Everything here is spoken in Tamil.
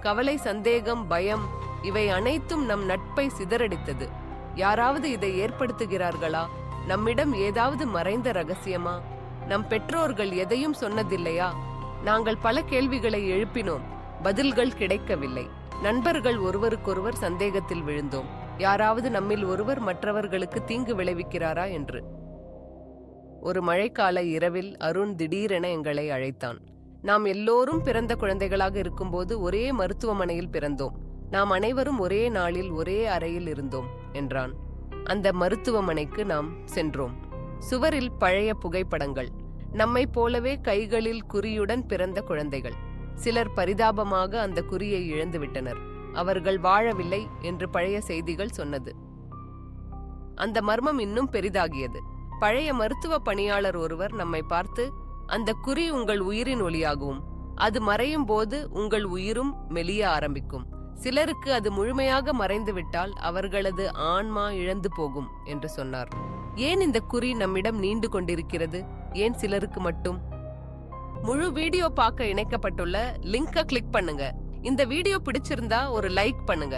கவலை, சந்தேகம், பயம் இவை அனைத்தும் நம் நட்பை சிதறடித்தது. யாராவது இதை ஏற்படுத்துகிறார்களா? நம்மிடம் ஏதாவது மறைந்த ரகசியமா? நம் பெற்றோர்கள் எதையும் சொன்னதில்லையா? நாங்கள் பல கேள்விகளை எழுப்பினோம், பதில்கள் கிடைக்கவில்லை. நண்பர்கள் ஒருவருக்கொருவர் சந்தேகத்தில் விழுந்தோம். யாராவது நம்மில் ஒருவர் மற்றவர்களுக்கு தீங்கு விளைவிக்கிறாரா என்று. ஒரு மழைக்கால இரவில் அருண் திடீரென எங்களை அழைத்தான். நாம் எல்லோரும் பிறந்த குழந்தைகளாக இருக்கும்போது ஒரே மருத்துவமனையில் பிறந்தோம். நாம் அனைவரும் ஒரே நாளில் ஒரே அறையில் இருந்தோம் என்றான். அந்த மருத்துவமனைக்கு நாம் சென்றோம். சுவரில் பழைய புகைப்படங்கள், நம்மை போலவே கைகளில் குறியுடன் பிறந்த குழந்தைகள். சிலர் பரிதாபமாக அந்த குறியை இழந்துவிட்டனர். அவர்கள் வாழவில்லை என்று பழைய செய்திகள் சொன்னது. அந்த மர்மம் இன்னும் பெரிதாகியது. பழைய மருத்துவ பணியாளர் ஒருவர் நம்மை பார்த்து, அந்த குறி உங்கள் உயிரின் ஒளியாகும். அது மறையும் போது உங்கள் உயிரும் மெலிய ஆரம்பிக்கும். சிலருக்கு அது முழுமையாக மறைந்துவிட்டால் அவர்களது ஆன்மா இழந்து போகும் என்று சொன்னார். ஏன் இந்த குறி நம்மிடம் நீண்டு கொண்டிருக்கிறது? ஏன் சிலருக்கு மட்டும்? முழு வீடியோ பார்க்க இணைக்கப்பட்டுள்ள லிங்கை கிளிக் பண்ணுங்க. இந்த வீடியோ பிடிச்சிருந்தா ஒரு லைக் பண்ணுங்க.